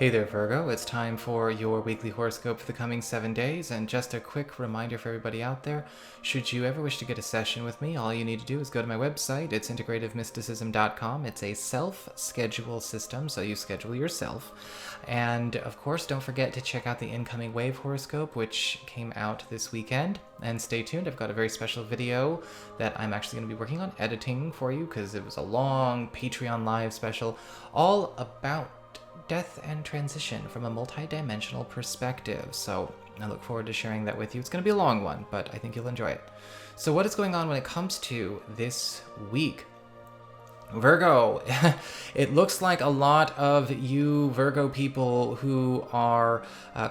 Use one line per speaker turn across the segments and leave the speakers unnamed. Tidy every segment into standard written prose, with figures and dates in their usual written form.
Hey there, Virgo. It's time for your weekly horoscope for the coming 7 days. And just a quick reminder for everybody out there, should you ever wish to get a session with me, all you need to do is go to my website. It's integrativemysticism.com. It's a self-schedule system, so you schedule yourself. And of course, don't forget to check out the incoming wave horoscope, which came out this weekend. And stay tuned. I've got a very special video that I'm actually going to be working on editing for you because it was a long Patreon live special all about death and transition from a multi-dimensional perspective. So I look forward to sharing that with you. It's going to be a long one, but I think you'll enjoy it. So what is going on when it comes to this week? Virgo, it looks like a lot of you Virgo people who are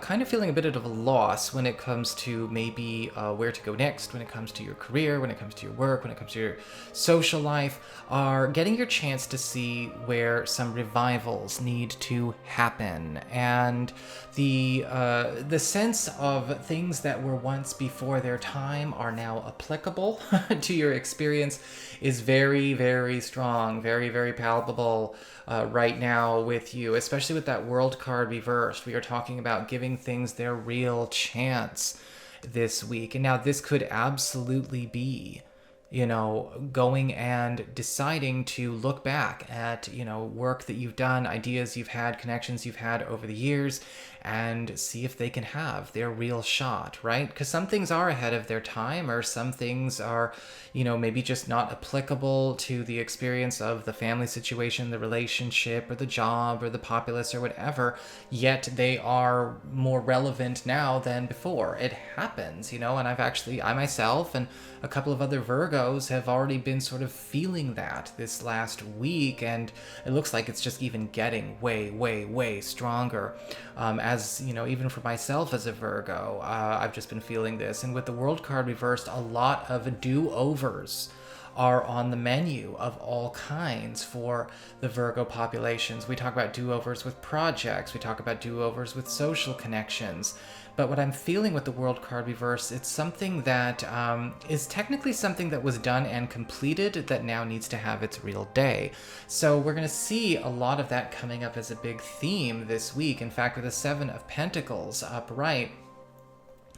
kind of feeling a bit of a loss when it comes to maybe where to go next, when it comes to your career, when it comes to your work, when it comes to your social life, are getting your chance to see where some revivals need to happen. And the sense of things that were once before their time are now applicable to your experience is very, very strong, very, very palpable right now with you, especially with that World card reversed. We are talking about giving things their real chance this week. And now this could absolutely be, going and deciding to look back at, work that you've done, ideas you've had, connections you've had over the years, and see if they can have their real shot, right? Because some things are ahead of their time, or some things are, maybe just not applicable to the experience of the family situation, the relationship, or the job, or the populace, or whatever, yet they are more relevant now than before. It happens, and I myself and a couple of other Virgos have already been sort of feeling that this last week, and it looks like it's just even getting way, way, way stronger. As even for myself as a Virgo, I've just been feeling this. And with the World card reversed, a lot of do-overs are on the menu of all kinds for the Virgo populations. We talk about do-overs with projects, we talk about do-overs with social connections. But what I'm feeling with the World card reverse, it's something that is technically something that was done and completed that now needs to have its real day. So we're going to see a lot of that coming up as a big theme this week. In fact, with the Seven of Pentacles upright,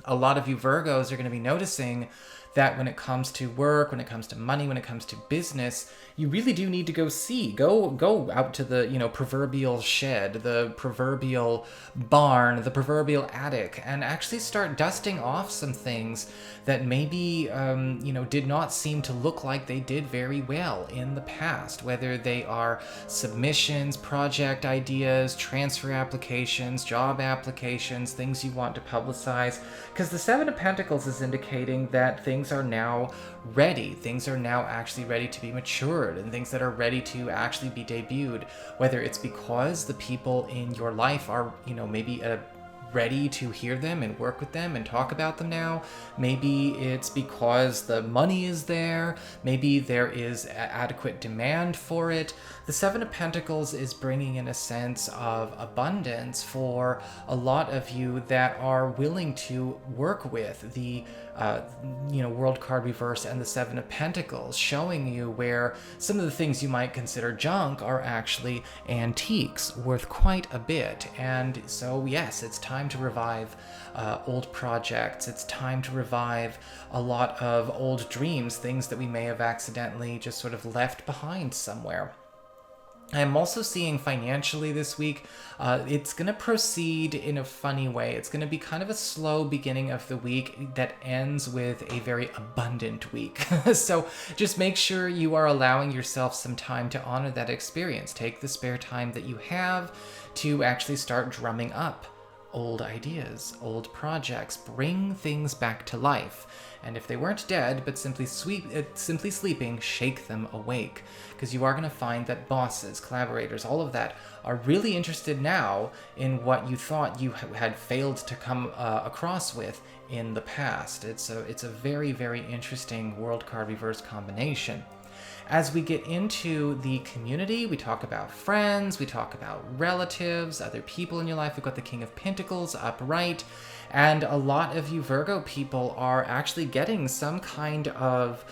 a lot of you Virgos are going to be noticing that when it comes to work, when it comes to money, when it comes to business, you really do need to go out to the, proverbial shed, the proverbial barn, the proverbial attic, and actually start dusting off some things that maybe, did not seem to look like they did very well in the past, whether they are submissions, project ideas, transfer applications, job applications, things you want to publicize, because the Seven of Pentacles is indicating that things are now ready. Things are now actually ready to be matured, and things that are ready to actually be debuted, whether it's because the people in your life are, maybe ready to hear them and work with them and talk about them now. Maybe it's because the money is there. Maybe there is adequate demand for it. The Seven of Pentacles is bringing in a sense of abundance for a lot of you that are willing to work with the World card reverse and the Seven of Pentacles, showing you where some of the things you might consider junk are actually antiques worth quite a bit. And so yes, it's time to revive old projects. It's time to revive a lot of old dreams, things that we may have accidentally just sort of left behind somewhere. I'm also seeing financially this week, it's going to proceed in a funny way. It's going to be kind of a slow beginning of the week that ends with a very abundant week. So just make sure you are allowing yourself some time to honor that experience. Take the spare time that you have to actually start drumming up old ideas, old projects, bring things back to life. And if they weren't dead, but simply sleeping, shake them awake. Because you are going to find that bosses, collaborators, all of that are really interested now in what you thought you had failed to come across with in the past. It's a very, very interesting World card reverse combination. As we get into the community, we talk about friends, we talk about relatives, other people in your life. We've got the King of Pentacles upright, and a lot of you Virgo people are actually getting some kind of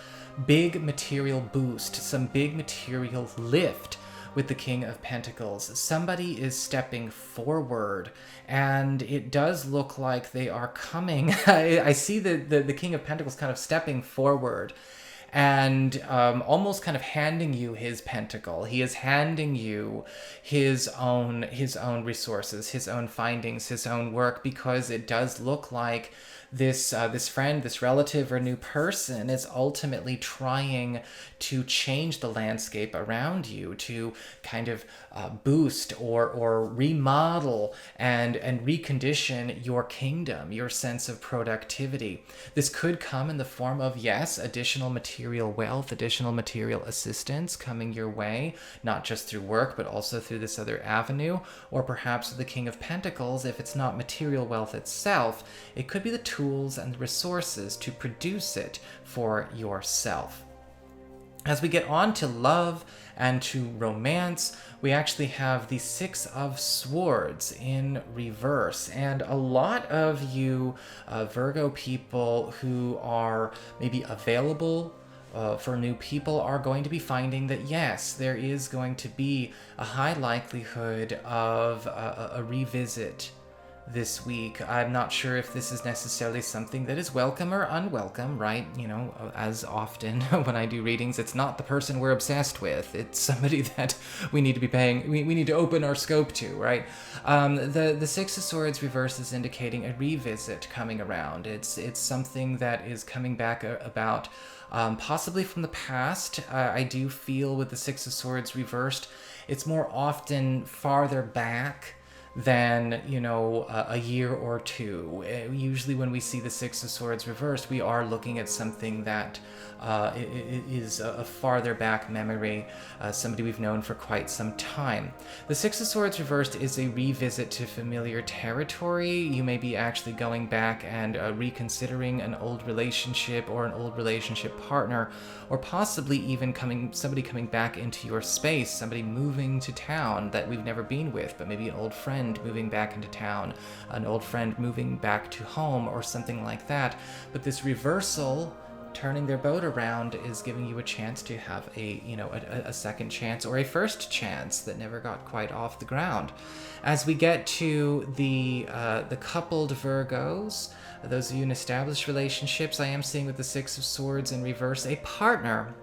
big material boost, some big material lift with the King of Pentacles. Somebody is stepping forward, and it does look like they are coming. I see the King of Pentacles kind of stepping forward and almost kind of handing you his pentacle. He is handing you his own resources, his own findings, his own work, because it does look like this friend, this relative or new person is ultimately trying to change the landscape around you, to kind of boost or remodel and recondition your kingdom, your sense of productivity. This could come in the form of, yes, additional material wealth, additional material assistance coming your way, not just through work, but also through this other avenue. Or perhaps the King of Pentacles, if it's not material wealth itself, it could be the tools and the resources to produce it for yourself. As we get on to love and to romance, we actually have the Six of Swords in reverse. And a lot of you Virgo people who are maybe available for new people are going to be finding that, yes, there is going to be a high likelihood of a revisit this week. I'm not sure if this is necessarily something that is welcome or unwelcome, right? You know, as often when I do readings, it's not the person we're obsessed with. It's somebody that we need to be paying, we need to open our scope to, right? The Six of Swords reverse is indicating a revisit coming around. It's something that is coming back about possibly from the past. I do feel with the Six of Swords reversed, it's more often farther back than, you know, a year or two. Usually when we see the Six of Swords reversed, we are looking at something that is a farther back memory, somebody we've known for quite some time. The Six of Swords reversed is a revisit to familiar territory. You may be actually going back and reconsidering an old relationship or an old relationship partner, or possibly even somebody coming back into your space, somebody moving to town that we've never been with, but maybe an old friend moving back into town, an old friend moving back to home, or something like that. But this reversal, turning their boat around, is giving you a chance to have a second chance or a first chance that never got quite off the ground. As we get to the coupled Virgos, those of you in established relationships, I am seeing with the Six of Swords in reverse a partner.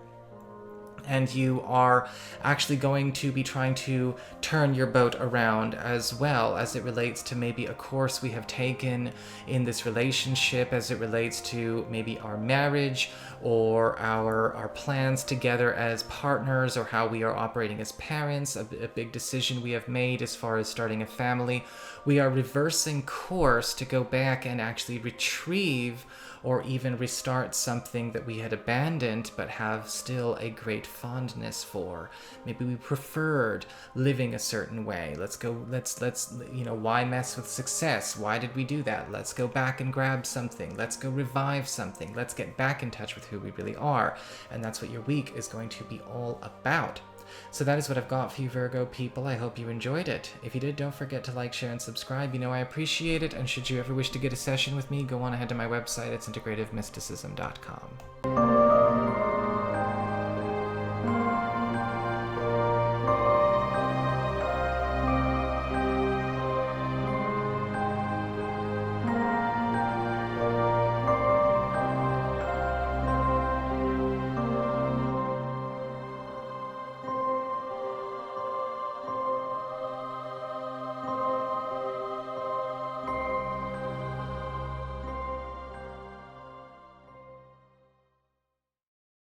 And you are actually going to be trying to turn your boat around as well, as it relates to maybe a course we have taken in this relationship, as it relates to maybe our marriage or our plans together as partners, or how we are operating as parents, a big decision we have made as far as starting a family. We are reversing course to go back and actually retrieve or even restart something that we had abandoned but have still a great fondness for. Maybe we preferred living a certain way. Let's why mess with success? Why did we do that? Let's go back and grab something. Let's go revive something. Let's get back in touch with who we really are. And that's what your week is going to be all about. So that is what I've got for you, Virgo people. I hope you enjoyed it. If you did, don't forget to like, share, and subscribe. You know I appreciate it. And should you ever wish to get a session with me, go on ahead to my website. It's integrativemysticism.com.